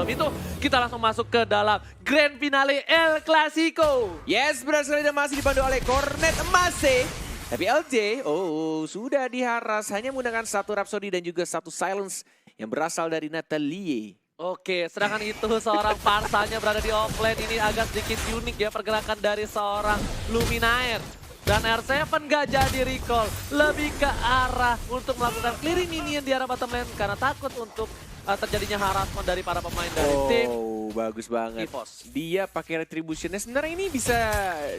itu, kita langsung masuk ke dalam Grand Finale El Clasico. Yes, benar sekali dan masih dipandu oleh Cornet Emase. Tapi LJ, sudah diharas hanya menggunakan satu Rhapsody dan juga satu Silence yang berasal dari Natalie. Oke, sedangkan itu seorang Parsanya berada di offlane, ini agak sedikit unik ya pergerakan dari seorang Luminaire. Dan R7 gak jadi recall, lebih ke arah untuk melakukan clearing minion di arah bottom lane karena takut untuk terjadinya harassment dari para pemain dari tim. Bagus banget. EVOS. Dia pakai retributionnya. Sebenarnya ini bisa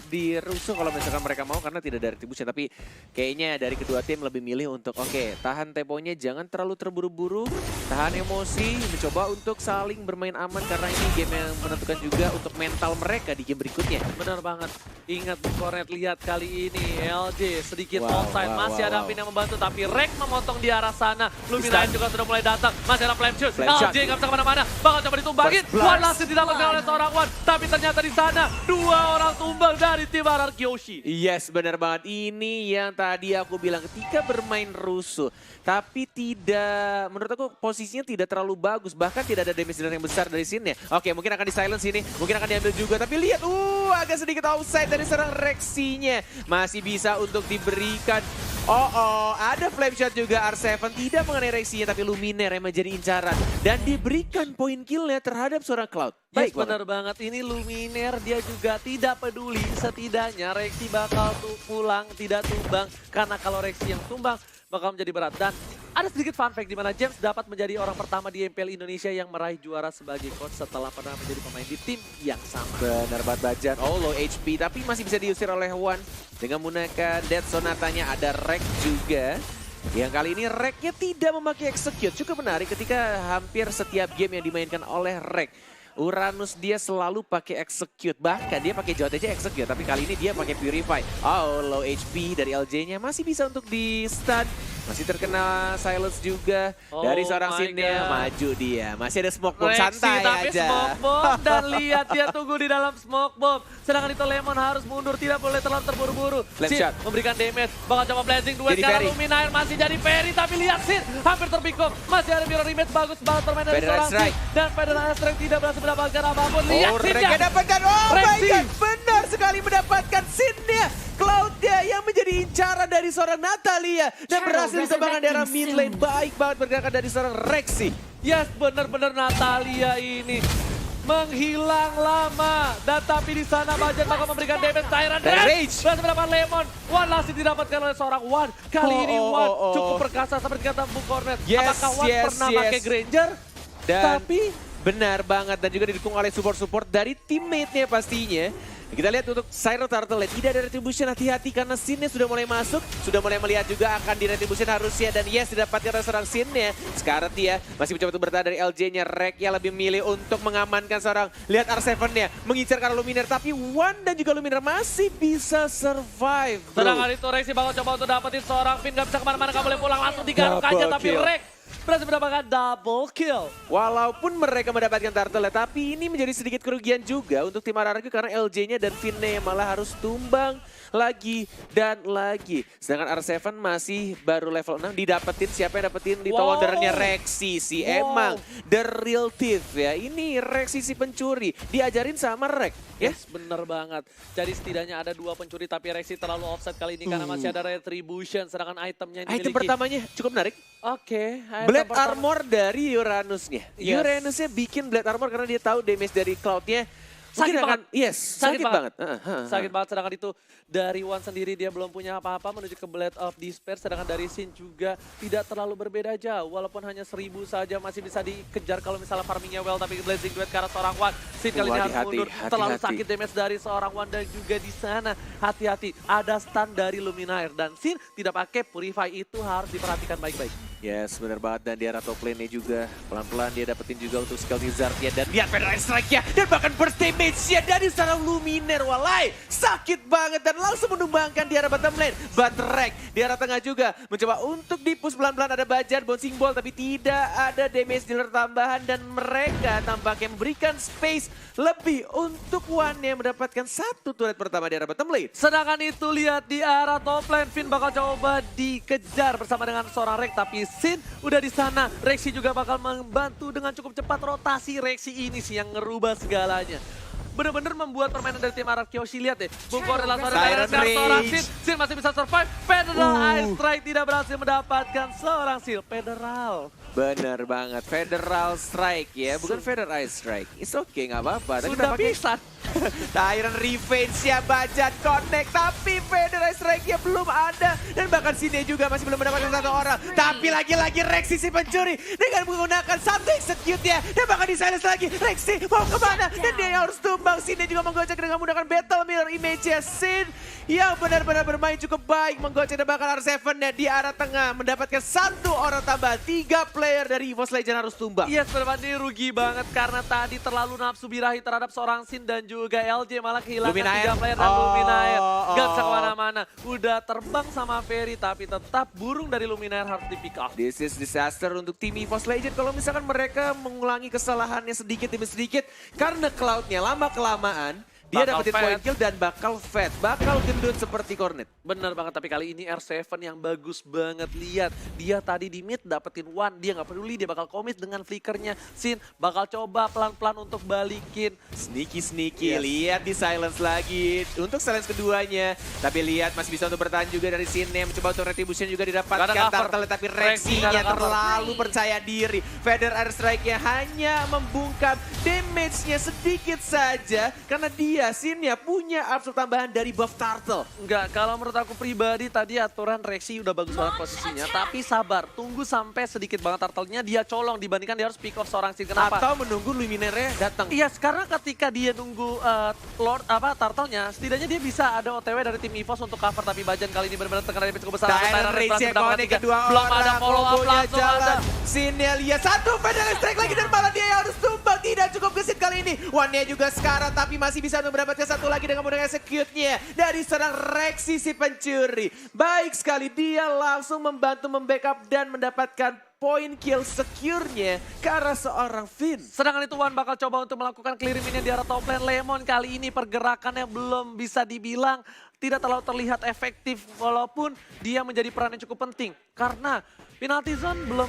dirusuh kalau misalkan mereka mau karena tidak ada retribution. Tapi kayaknya dari kedua tim lebih milih untuk tahan temponya, jangan terlalu terburu-buru, tahan emosi, mencoba untuk saling bermain aman karena ini game yang menentukan juga untuk mental mereka di game berikutnya. Benar banget. Ingat Bu Cornet, lihat kali ini LJ sedikit offside. Masih ada Pin yang membantu tapi Rek memotong di arah sana. Luminaire juga sudah mulai datang. Masih ada flame shoot. LJ nggak bisa kemana-mana. Bakal coba ditumbangin. One last didapatkan oleh seorang One. Tapi ternyata di sana 2 orang tumbang dari tim Arar Kyoshi. Yes, benar banget. Ini yang tadi aku bilang ketika bermain rusuh. Tapi tidak, menurut aku posisinya tidak terlalu bagus. Bahkan tidak ada damage yang besar dari sini. Oke, mungkin akan di silence ini. Mungkin akan diambil juga. Tapi lihat, agak sedikit outside dari serang Rexinya. Masih bisa untuk diberikan. Ada flame shot juga R7. Tidak mengenai Rexinya, tapi Luminaire yang menjadi incaran. Dan diberikan poin killnya terhadap seorang Cloud. Baik, benar banget. Ini Luminaire dia juga tidak peduli. Setidaknya Rexy bakal pulang, tidak tumbang. Karena kalau Rexy yang tumbang bakal menjadi berat. Dan ada sedikit fun fact di mana James dapat menjadi orang pertama di MPL Indonesia yang meraih juara sebagai coach setelah pernah menjadi pemain di tim yang sama. Benar banget Bajan. Low HP tapi masih bisa diusir oleh One dengan menggunakan Death Sonatanya. Ada Rek juga. Yang kali ini Reknya tidak memakai execute. Cukup menarik ketika hampir setiap game yang dimainkan oleh Rek, Uranus dia selalu pakai execute. Bahkan dia pakai JOTG execute. Tapi kali ini dia pakai purify. Low HP dari LJ-nya masih bisa untuk di stun. Masih terkena silence juga dari seorang Sinnya. Maju dia. Masih ada smoke bomb, santai tapi aja. Smoke bomb dan lihat dia tunggu di dalam smoke bomb. Sedangkan itu Lemon harus mundur, tidak boleh terlalu terburu-buru. Sin memberikan damage, bakal coba blazing duet karena Luminaire masih jadi Perry. Tapi lihat Sin hampir terpick-off. Masih ada mirror image, bagus banget permain dari seorang Sin. Dan Federal Strike tidak berhasil mendapatkan apapun. Lihat Sinnya. Dapatkan, my God, benar sekali mendapatkan Sinnya. Cloud-nya yang menjadi incaran dari seorang Natalia. Dan berhasil ditembakkan dari mid lane. Baik banget bergerakan dari seorang Rexy. Yes, benar-benar Natalia ini menghilang lama. Dan tapi di sana Bajan bakal memberikan damage Tyrant Rage. Berhasil mendapatkan Lemon. One last didapatkan oleh seorang One. Kali ini One cukup perkasa seperti kata Bu Cornet. Apakah One pernah pakai Granger? Tapi benar banget dan juga didukung oleh support-support dari teammate-nya pastinya. Kita lihat untuk Cyro Turtle tidak ada retribution, hati-hati karena Sinnya sudah mulai masuk. Sudah mulai melihat juga akan di retribution harusnya dan yes didapatkan oleh seorang Sinnya. Sekarang dia masih mencoba untuk bertahan dari LJ-nya. Rek yang lebih milih untuk mengamankan seorang. Lihat R7-nya mengincar karena Luminaire tapi One dan juga Luminaire masih bisa survive. Sedangkan itu Rexy bakal coba untuk dapetin seorang Pin, gak bisa kemana-mana, gak boleh pulang, langsung digaruk aja tapi Rek berhasil mendapatkan double kill. Walaupun mereka mendapatkan turtle, tapi ini menjadi sedikit kerugian juga untuk tim RRQ karena LJ-nya dan Finne malah harus tumbang lagi dan lagi. Sedangkan R7 masih baru level 6 didapetin. Siapa yang dapetin di Wondernya Rexy si emang the real thief ya. Ini Rexy si pencuri diajarin sama Rek. Yes, bener banget. Jadi setidaknya ada 2 pencuri tapi Rexy terlalu offset kali ini karena masih ada retribution. Sedangkan itemnya yang dimiliki. Item pertamanya cukup menarik. Oke. Blade Armor dari Uranusnya. Uranusnya bikin Blade Armor karena dia tahu damage dari Cloud-nya. Sakit banget. Sakit banget. Sakit banget, sedangkan itu dari One sendiri dia belum punya apa-apa menuju ke Blade of Despair. Sedangkan dari Sin juga tidak terlalu berbeda jauh. Walaupun hanya 1000 saja masih bisa dikejar kalau misalnya farmingnya well. Tapi Blazing Duet karena seorang One. Sin kali ini harus mundur. Terlalu sakit damage dari seorang One dan juga di sana. Hati-hati, ada stun dari Luminaire. Dan Sin tidak pakai Purify, itu harus diperhatikan baik-baik. Yes, benar banget. Dan di arah top lane-nya juga pelan-pelan dia dapetin juga untuk skill Lizard-nya. Dan lihat Federal Strike-nya. Dan bahkan burst damage-nya dari seorang Luminaire. Walai, sakit banget. Dan langsung menumbangkan di arah bottom lane. Batrek di arah tengah juga mencoba untuk di-push pelan-pelan. Ada Bajan, bouncing ball. Tapi tidak ada damage dealer tambahan. Dan mereka tampaknya memberikan space lebih untuk One yang mendapatkan satu turret pertama di arah bottom lane. Sedangkan itu lihat di arah top lane. Finn bakal coba dikejar bersama dengan seorang Rek. Tapi Sin udah di sana. Rexy juga bakal membantu dengan cukup cepat rotasi. Rexy ini sih yang ngerubah segalanya. Bener-bener membuat permainan dari tim Arab Kyoshi. Lihat deh, Bung Korela Siren seorang Rage. Sin masih bisa survive. Federal Ice Strike tidak berhasil mendapatkan seorang Seal. Federal. Bener banget, Federal Strike ya, bukan Federal Ice Strike. It's okay, nggak apa-apa. Tapi Sudah tampaknya bisa. Tyrant Revenge-nya Bajan connect, tapi Federal Strike-nya belum ada. Dan bahkan Sine juga masih belum mendapatkan satu orang. Tapi lagi-lagi Rexy si pencuri dengan menggunakan satu execute-nya. Dan bahkan di silence lagi, Rexy mau kemana? Dan dia harus tumbang. Sine juga menggocek dengan menggunakan Battle Mirror Image-nya. Sin yang benar-benar bermain cukup baik. Menggocek dan bahkan R7-nya di arah tengah. Mendapatkan satu orang tambah. 3 player dari EVOS Legend harus tumbang. Iya, sebenarnya rugi banget karena tadi terlalu nafsu birahi terhadap seorang Sin dan juga LJ malah kehilangan Luminaire. 3 player dan Luminaire. Gak bisa Oh. kemana-mana. Udah terbang sama Ferry tapi tetap burung dari Luminaire harus di pick off. This is disaster untuk tim EVOS Legend kalau misalkan mereka mengulangi kesalahannya sedikit demi sedikit karena Cloud-nya lama-kelamaan dia Bakal dapetin fat. point kill dan bakal fat, bakal gendut seperti Cornet. Bener banget, tapi kali ini R7 yang bagus banget. Lihat, dia tadi di mid dapetin one, dia nggak peduli, dia bakal commit dengan flickernya. Sin bakal coba pelan-pelan untuk balikin. Sneaky, Yes. lihat di silence lagi untuk silence keduanya. Tapi lihat masih bisa untuk bertahan juga dari Sine, mencoba untuk retribution juga didapatkan Gak ada cover. Turtle, tapi Rexy Rexy-nya gak ada cover. terlalu percaya diri. Feather Air Strike-nya hanya membungkam damage-nya sedikit saja karena dia Sin-nya punya absorb tambahan dari buff Turtle. Enggak, kalau menurut aku pribadi tadi aturan Rexy udah bagus banget posisinya. Tapi sabar, tunggu sampai sedikit banget turtle-nya dia colong dibandingkan dia harus pick off seorang Sin. Kenapa? Atau menunggu Luminaire datang. Iya, karena ketika dia nunggu Lord turtle-nya, setidaknya dia bisa ada OTW dari tim EVOS untuk cover. Tapi Bajan kali ini benar-benar terkena damage cukup besar. Tyrant Rage yang connect kedua Belum ada orang, follow up kombonya langsung jalan. ada. Sinnya lihat satu Feather Strike lagi dan malah dia yang harus tumbang. Tidak cukup gesit kali ini. One-nya juga sekarang tapi masih bisa untuk mendapatkan satu lagi dengan menggunakan execute-nya dari seorang Rexy si pencuri. Baik sekali, dia langsung membantu membackup dan mendapatkan point kill secure-nya ke arah seorang Finn. Sedangkan itu Wan bakal coba untuk melakukan clear minion di arah top lane. Lemon kali ini pergerakannya belum bisa dibilang tidak terlalu terlihat efektif walaupun dia menjadi peran yang cukup penting. Karena penalty zone belum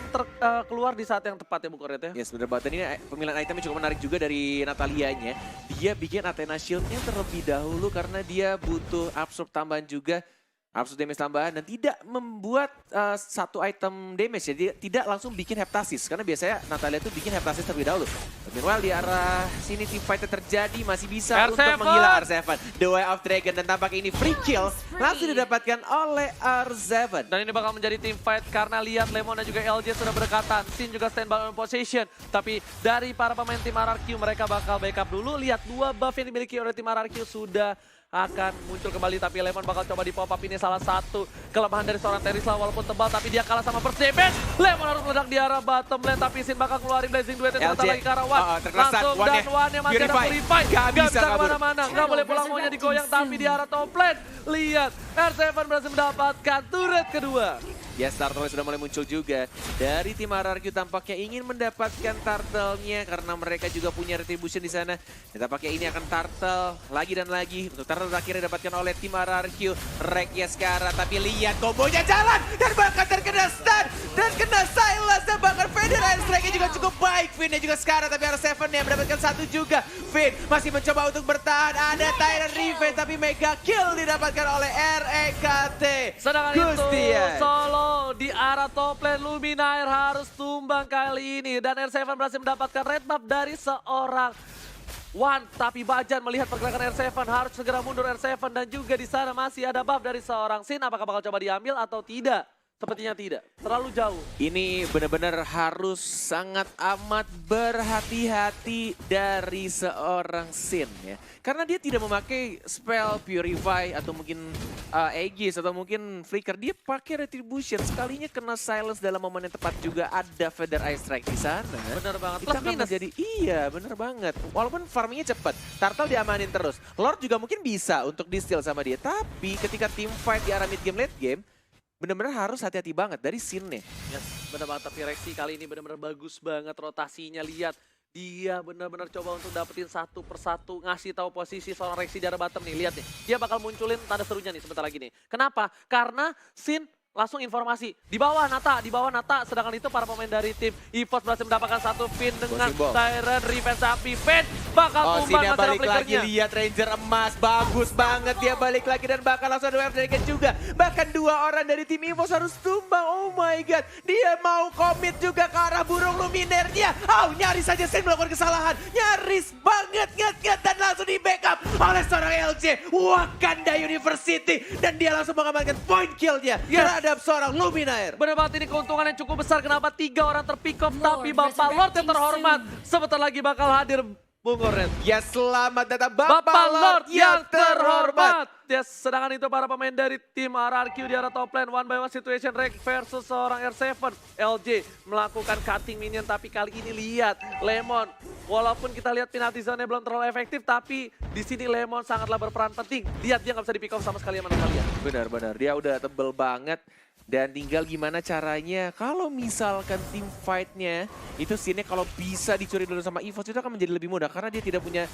keluar di saat yang tepat ya Bu Koret ya. Yes, bener banget. Dan ini pemilihan itemnya cukup menarik juga dari Natalianya. Dia bikin Athena Shield-nya terlebih dahulu karena dia butuh absorb tambahan juga. Absorb damage tambahan dan tidak membuat satu item damage ya. Dia tidak langsung bikin heptasis. Karena biasanya Natalia itu bikin heptasis terlebih dahulu. Meanwhile di arah sini team fight terjadi masih bisa R7. untuk menghilangkan R7. The Way of Dragon dan tampaknya ini free kill langsung didapatkan oleh R7. Dan ini bakal menjadi team fight karena lihat Lemon dan juga LJ sudah berdekatan. Sin juga standby on position. Tapi dari para pemain tim RRQ mereka bakal backup dulu. Lihat 2 buff yang dimiliki oleh tim RRQ sudah akan muncul kembali. Tapi Lemon bakal coba di pop up, ini salah satu kelemahan dari seorang Terisla walaupun tebal. Tapi dia kalah sama first damage. Lemon harus meledak di arah bottom lane. Tapi Sin bakal keluarin Blazing Duet yang sebentar lagi ke arah Wan. Langsung dan Wan-nya masih ada Purify. Gak bisa kemana-mana. Gak boleh pulang, maunya digoyang. Tapi di arah top lane. Lihat R7 berhasil mendapatkan turret kedua. Yes, Turtle sudah mulai muncul juga. Dari tim RRQ tampaknya ingin mendapatkan Turtle-nya karena mereka juga punya retribution di sana. Dan tampaknya ini akan Turtle lagi dan lagi. Untuk Turtle akhirnya didapatkan oleh tim RRQ. Reknya sekarang, tapi lihat kombonya jalan. Dan bahkan terkena stun. Dan kena silence. Dan bahkan Feather Air Strike-nya juga cukup baik. Finn-nya juga sekarang, tapi R7 yang mendapatkan satu juga. Finn masih mencoba untuk bertahan. Ada Tyrant Revenge, tapi mega kill didapatkan oleh REKT. Sedangkan itu Gustian. solo di arah top lane. Luminaire harus tumbang kali ini. Dan R7 berhasil mendapatkan red buff dari seorang Wan. Tapi Bajan melihat pergerakan R7 harus segera mundur R7. Dan juga di sana masih ada buff dari seorang Sin. Apakah bakal coba diambil atau tidak? Sepertinya tidak. Terlalu jauh. Ini benar-benar harus sangat amat berhati-hati dari seorang Sin ya. Karena dia tidak memakai spell Purify atau mungkin Aegis atau mungkin Flicker. Dia pakai Retribution. Sekalinya kena silence dalam momen yang tepat juga ada Feather Ice Strike di sana. Bener banget. Itu Plus akan minus. menjadi, iya bener banget. Walaupun farmingnya cepat. Turtle diamanin terus. Lord juga mungkin bisa untuk di-steal sama dia. Tapi ketika team fight di arah mid game, late game. Bener-bener harus hati-hati banget dari scene-nya. Yes, bener banget. Tapi Rexy kali ini bener-bener bagus banget rotasinya. Lihat, dia bener-bener coba untuk dapetin satu persatu. Ngasih tahu posisi seorang Rexy di arah bottom nih. Lihat nih, dia bakal munculin tanda serunya nih sebentar lagi nih. Kenapa? Karena Sin langsung informasi di bawah Nata, sedangkan itu para pemain dari tim EVOS berhasil mendapatkan satu pin dengan Simbol. Tyrant Revenge, tapi Finn bakal Oh, tumbang sini masih ada balik lagi, flickernya. lihat Ranger emas, bagus banget dia balik lagi dan bakal langsung ada wave dragon juga. Bahkan 2 orang dari tim EVOS harus tumbang, oh my god. Dia mau komit juga ke arah burung luminernya. Oh, nyaris saja Sen melakukan kesalahan, nyaris banget, dan langsung di backup oleh seorang LJ Wakanda University. Dan dia langsung mengamankan point kill-nya terhadap seorang Luminaire. Benar banget, ini keuntungan yang cukup besar. Kenapa 3 orang terpick off, tapi Bapak Lord yang terhormat sebentar lagi bakal hadir, Bung Oren. Ya, selamat datang Bapak Lord yang terhormat. Ya, sedangkan itu para pemain dari tim RRQ di arah top lane. 1-by-1 situation Rek versus seorang R7. LJ melakukan cutting minion, tapi kali ini lihat Lemon. Walaupun kita lihat penalty zone-nya belum terlalu efektif, tapi di sini Lemon sangatlah berperan penting. Lihat dia nggak bisa di pick off sama sekali sama Natalia. Benar-benar, dia udah tebel banget. Dan tinggal gimana caranya kalau misalkan tim fight-nya itu scene-nya kalau bisa dicuri dulu sama EVOS itu akan menjadi lebih mudah. Karena dia tidak punya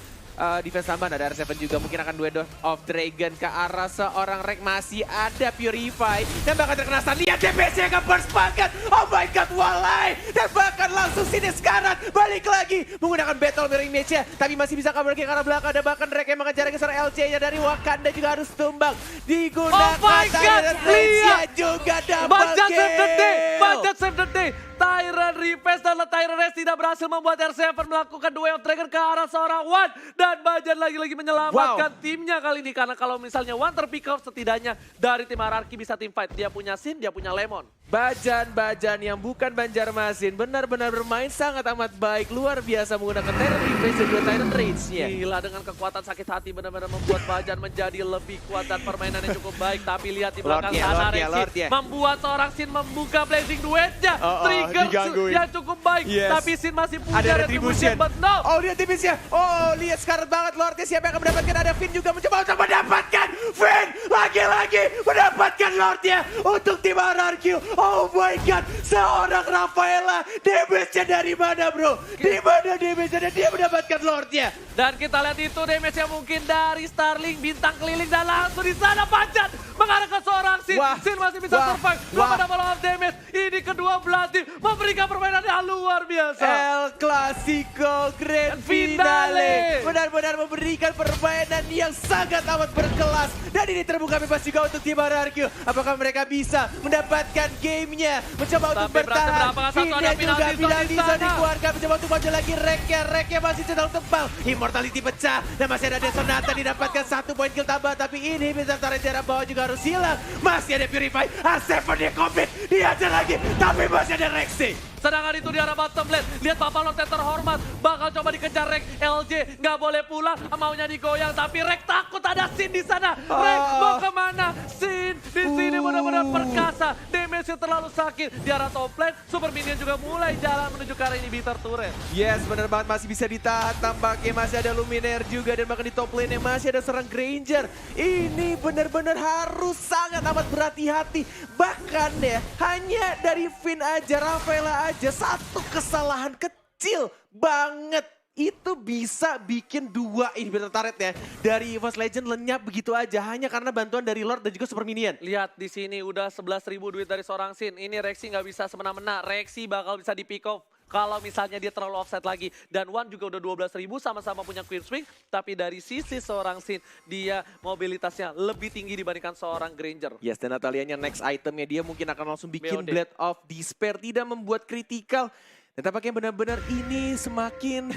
defense tambahan. Ada R7 juga mungkin akan Duet of Dragon ke arah seorang Rek. Masih ada Purify dan bakal terkena stun. Lihat DPS-nya ke burst banget. Oh my god, walai. Dan bahkan langsung sini sekarang balik lagi menggunakan Battle Mirror Image-nya. Tapi masih bisa kabur lagi ke arah belakang. Dan bahkan Rek yang mengejar seorang LJ-nya dari Wakanda juga harus tumbang. Digunakan Oh my god, lihat. juga double Bajak kill. save the day, Bajak save the day. Tyrant Revenge dan Tyrant Race tidak berhasil membuat R7 melakukan Duet of Dragon ke arah seorang Wan. Dan Bajan lagi-lagi menyelamatkan timnya kali ini. Karena kalau misalnya Wan terpick off, setidaknya dari tim RRQ bisa tim fight. Dia punya Sin, dia punya Lemon. Bajan yang bukan Banjarmasin benar-benar bermain sangat amat baik. Luar biasa menggunakan Tyrant Revenge dan juga Tyrant Rage-nya. Gila, dengan kekuatan sakit hati benar-benar membuat Bajan menjadi lebih kuat dan permainannya cukup baik. Tapi lihat di belakang sana Rexy membuat seorang Sin membuka Blazing Duetnya. Trigger yang cukup baik. Tapi Sin masih punya ada retribution. but no. Oh, lihat tipisnya. Oh, lihat sekarang banget Lordnya siapa yang akan mendapatkan. Ada Finn juga mencoba untuk mendapatkan. Finn lagi-lagi mendapatkan Lordnya untuk tim RRQ. Oh my god, seorang Rafaela, damage-nya dari mana bro? Di mana damage-nya? Dia mendapatkan Lordnya. Dan kita lihat itu damage-nya mungkin dari Starling, bintang keliling, dan langsung di sana Bajan mengarah ke seorang Sin. Sin masih bisa survive, belum ada follow-up damage. Ini kedua belah tim memberikan permainan yang luar biasa. El Clasico Grand Finale. Benar-benar memberikan permainan yang sangat amat berkelas. Dan ini terbuka bebas juga untuk tim RRQ. Apakah mereka bisa mendapatkan gamenya? Mencoba untuk bertahan. Finnya juga penalti zone dikeluarkan. Mencoba untuk maju lagi Reknya masih cenderung tebal. Immortality pecah. Dan masih ada Desonata didapatkan 1 poin kill tambah. Tapi ini bisa tarik jarak bawah juga harus hilang. Masih ada Purify. R7 dia commit. Dia aja lagi. Tapi masih ada Rexy. Sedangkan itu di arah bottom lane, lihat Papa Lord yang terhormat, bakal coba dikejar Rek. LJ nggak boleh pulang, maunya digoyang, tapi Rek takut ada Sin di sana. Rek mau kemana? Sin di sini benar-benar perkasa, damage terlalu sakit. Di arah top lane, Super Minion juga mulai jalan menuju ke arah inhibitor turret. Yes, benar banget, masih bisa ditahan. Tampaknya masih ada Luminaire juga dan bahkan di top lane masih ada seorang Granger. Ini benar-benar harus sangat amat berhati-hati. Bahkan ya, hanya dari Finn aja, Rafaela aja, satu kesalahan kecil banget itu bisa bikin 2 inhibitor turret ya dari EVOS Legend lenyap begitu aja hanya karena bantuan dari Lord dan juga Super Minion. Lihat di sini udah 11.000 duit dari seorang Sin. Ini Rexy nggak bisa semena-mena. Rexy bakal bisa di pick off kalau misalnya dia terlalu offset lagi. Dan Wan juga udah 12.000, sama-sama punya Queen Swing. Tapi dari sisi seorang Sin, dia mobilitasnya lebih tinggi dibandingkan seorang Granger. Yes, dan Natalianya next itemnya dia mungkin akan langsung bikin BOD. Blade of Despair, tidak membuat kritikal. Dan tampaknya benar-benar ini semakin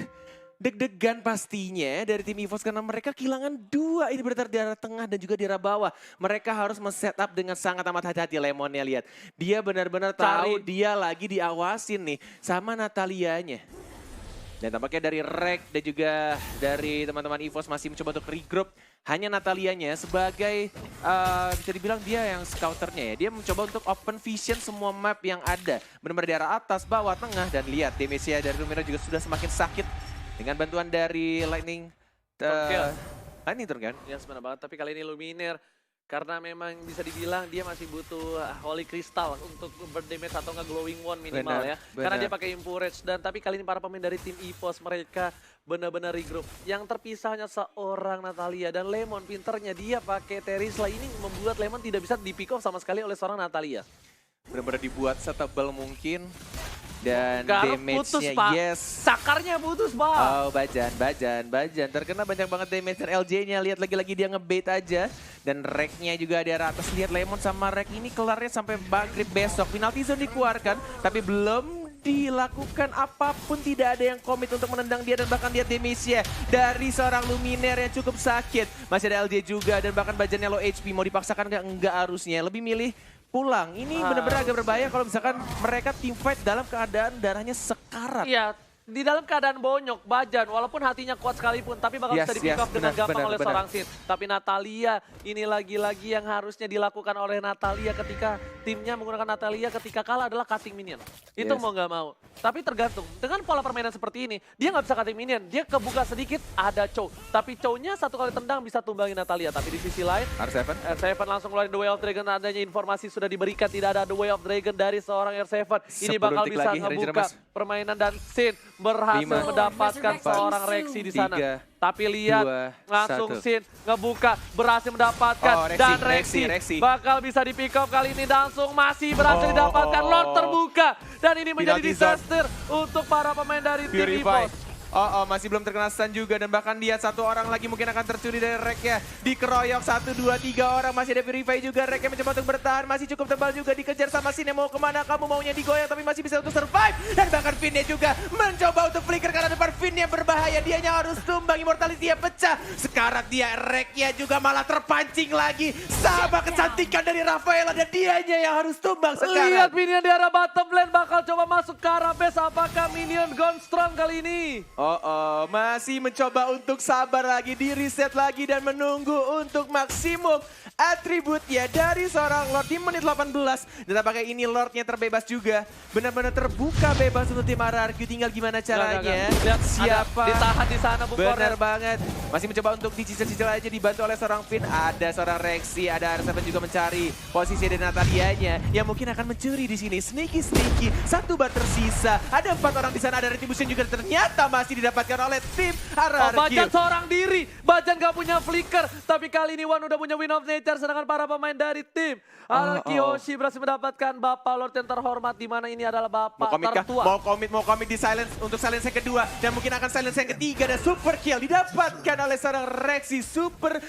deg-degan pastinya dari tim EVOS karena mereka kehilangan 2 inhibitor di arah tengah dan juga di arah bawah. Mereka harus men-setup dengan sangat amat hati-hati. Lemonnya lihat. Dia benar-benar tahu dia lagi diawasin nih sama Natalianya. Dan tampaknya dari Rek dan juga dari teman-teman EVOS masih mencoba untuk regroup. Hanya Natalianya sebagai bisa dibilang dia yang scouternya ya. Dia mencoba untuk open vision semua map yang ada. Benar-benar di arah atas, bawah, tengah. Dan lihat damage-nya dari Luminaire juga sudah semakin sakit. Dengan bantuan dari Lightning Turn kan? Ya sebenarnya banget, tapi kali ini Luminaire Karena memang bisa dibilang dia masih butuh Holy Crystal untuk berdamage atau nggak Glowing Wand minimal Benar, ya. Karena benar. dia pakai Impurage dan tapi kali ini para pemain dari tim EVOS mereka benar-benar regroup. Yang terpisah hanya seorang Natalia dan Lemon pinternya dia pakai Terisla ini membuat Lemon tidak bisa di pick off sama sekali oleh seorang Natalia. Benar-benar dibuat setebal mungkin. Dan Garuk putus, damage-nya, Pak. yes. Sakarnya putus, Pak. Oh, Bajan. Terkena banyak banget damage dan LJ-nya. Lihat lagi-lagi dia ngebait aja. Dan Rek-nya juga di atas. Lihat Lemon sama Rek ini kelarnya sampai maghrib besok. Penalty zone dikeluarkan, tapi belum dilakukan apapun. Tidak ada yang komit untuk menendang dia. Dan bahkan lihat damage-nya dari seorang Luminaire yang cukup sakit. Masih ada LJ juga dan bahkan Bajannya low HP. Mau dipaksakan nggak? Enggak harusnya. Lebih milih pulang. Ini benar-benar agak berbahaya kalau misalkan mereka team fight dalam keadaan darahnya sekarat. Iya, di dalam keadaan bonyok, Bajan, walaupun hatinya kuat sekalipun, tapi bakal bisa di-pick off dengan gampang oleh seorang Sin. Tapi Natalia, ini lagi-lagi yang harusnya dilakukan oleh Natalia ketika timnya menggunakan Natalia ketika kalah adalah cutting minion. Itu mau nggak mau. Tapi tergantung, dengan pola permainan seperti ini, dia nggak bisa cutting minion. Dia kebuka sedikit, ada Chow. Tapi Chow-nya satu kali tendang bisa tumbangin Natalia. Tapi di sisi lain, R7 langsung keluarin The Way of Dragon. Adanya informasi sudah diberikan, tidak ada The Way of Dragon dari seorang R7. Ini bakal bisa ngebuka permainan dan Sin berhasil mendapatkan seorang Rexy di sana. 3, tapi lihat 2, langsung 1. Sin ngebuka, berhasil mendapatkan dan Rexy bakal bisa di pick up kali ini langsung masih berhasil didapatkan. Lord terbuka dan ini menjadi disaster untuk para pemain dari tim EVOS. Masih belum terkena stun juga dan bahkan dia satu orang lagi mungkin akan tercuri dari Rek-nya. Dikeroyok 1, 2, 3 orang. Masih ada Purify juga. Rek-nya mencoba untuk bertahan. Masih cukup tebal juga dikejar sama Sin. Mau kemana kamu? Maunya digoyang tapi masih bisa untuk survive. Dan bahkan Finn-nya juga mencoba untuk flicker karena depan Finn-nya berbahaya. Dianya harus tumbang. Immortality-nya pecah. Sekarang dia Rek-nya juga malah terpancing lagi. Sama kecantikan dari Rafaela dan dianya yang harus tumbang sekarang. Lihat minion di arah bottom lane bakal coba masuk ke arah base. Apakah minion gone strong kali ini? Masih mencoba untuk sabar lagi, di-reset lagi dan menunggu untuk maksimum atributnya dari seorang Lord di menit 18. Dan tampaknya ini Lordnya terbebas juga. Benar-benar terbuka bebas untuk tim RRQ. Tinggal gimana caranya. Lihat siapa ditahan di sana Bung Kornet. Benar banget. Masih mencoba untuk dicicil-cicil aja, dibantu oleh seorang Finn. Ada seorang Rexy, ada R7 juga mencari posisi dari Natalianya yang mungkin akan mencuri di sini. Sneaky. Satu bat tersisa. Ada 4 orang di sana, ada Retribution juga ternyata masih didapatkan oleh tim RRQ. Bajan seorang diri. Bajan gak punya flicker. Tapi kali ini Wan udah punya Win of Nature. Sedangkan para pemain dari tim Kiyoshi berhasil mendapatkan Bapak Lord yang terhormat. Di mana ini adalah Bapak tertua. Mau komit di silence untuk silence yang kedua. Dan mungkin akan silence yang ketiga. Dan super kill didapatkan oleh seorang Rexy. Super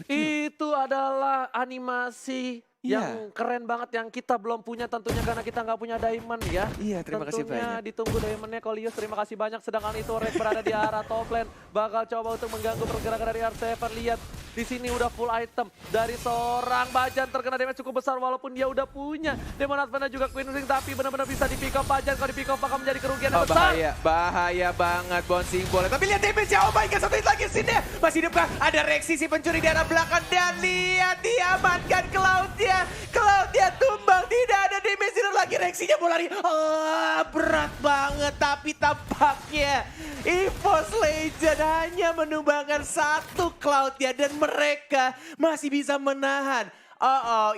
kill. Itu adalah animasi yang keren banget yang kita belum punya tentunya karena kita nggak punya diamond ya. Iya, terima kasih banyak. Ditunggu diamondnya Kolius, terima kasih banyak. Sedangkan itu Rek berada di arah top lane, bakal coba untuk mengganggu pergerakan dari R7. Lihat di sini udah full item dari seorang Bajan, terkena damage cukup besar walaupun dia udah punya Demon Advance juga Queen Ring, tapi benar-benar bisa di pick up Bajan. Kalau di pick up bakal menjadi kerugian yang besar. Bahaya banget bouncing bola. Tapi lihat damage-nya, oh my god, satu hit lagi sini. Masih hidup kah? Ada Rexy si pencuri di arah belakang dan lihat diamankan Cloud-nya. Cloud-nya tumbang, tidak ada damage lagi. Rexy-nya mau lari. Berat banget, tapi tampaknya EVOS Legend hanya menumbangkan satu Cloud-nya dan mereka masih bisa menahan.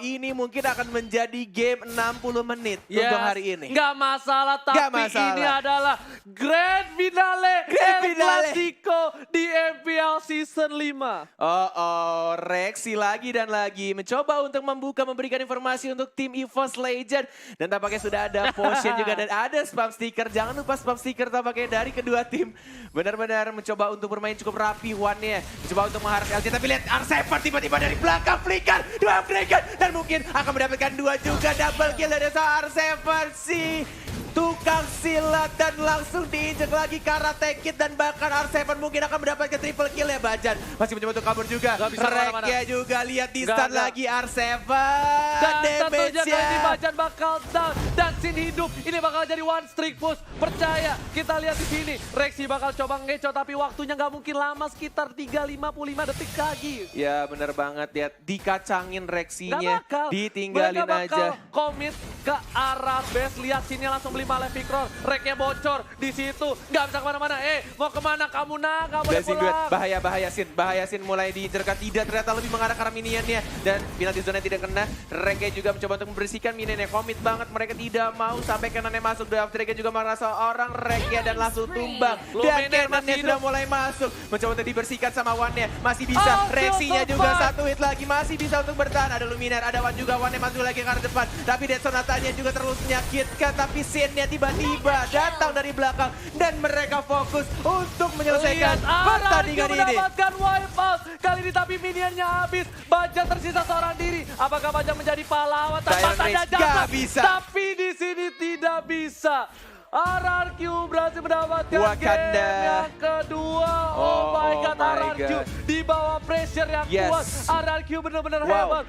Ini mungkin akan menjadi game 60 menit untuk hari ini. Nggak masalah, tapi ini adalah Grand Finale El Clasico di MPL Season 5. Rexy lagi dan lagi mencoba untuk memberikan informasi untuk tim EVOS Legend. Dan tampaknya sudah ada potion juga dan ada spam sticker. Jangan lupa spam sticker tampaknya dari kedua tim. Benar-benar mencoba untuk bermain cukup rapi one-nya. Mencoba untuk mengharap LJ, tapi lihat R7 tiba-tiba dari belakang flicker. Dan mungkin akan mendapatkan 2 juga, double kill dari R7 si tukang silat dan langsung diinjek lagi Karate Kid dan bahkan R7 mungkin akan mendapatkan triple kill ya. Bajan masih mencoba untuk kabur juga. Reknya juga lihat di stun lagi R7 dan damage-nya kali Bajan bakal down dan Sin hidup. Ini bakal jadi one streak push. Percaya, kita lihat di sini Rexy bakal coba ngeco tapi waktunya nggak mungkin lama, sekitar 3:55 detik lagi. Ya bener banget, lihat dikacangin Rexy-nya, ditinggalin mereka bakal aja. komit ke arah base. Lihat sini langsung beli Malevolent Pikron, reknya bocor di situ, nggak bisa kemana-mana. Mau kemana kamu nak? Kamu boleh Blessing Duet, pulang. bahaya Sin mulai diincerkan, tidak ternyata lebih mengarah ke arah minionnya dan penalti zona tidak kena. Reke juga mencoba untuk membersihkan minionnya, komit banget, mereka tidak mau sampai Cannon-nya masuk. Draft Reke juga merasa orang Reke dan langsung tumbang dan Luminer Cannon-nya masih sudah hidup. mulai masuk, mencoba untuk dibersihkan sama Wan-nya, masih bisa. Reaksinya juga satu hit lagi, masih bisa untuk bertahan. Ada Luminer, ada Wan juga, Wan-nya masuk lagi ke arah depan, tapi Dead Sonatanya juga terus menyakitkan, tapi Sin-nya tiba-tiba datang dari belakang dan mereka fokus untuk menyelesaikan pertandingan ini. Mendapatkan wipeout kali ini, tapi minionnya habis. Bajang tersisa seorang diri. Apakah Bajang menjadi pahlawan tanpa Silent tanda Rage jasa? gak bisa. Tapi di sini tidak bisa. RRQ berhasil mendapatkan Wakanda. game yang kedua. Oh my god, my RRQ God. di bawah pressure yang Yes. kuat. RRQ benar-benar Wow. hebat.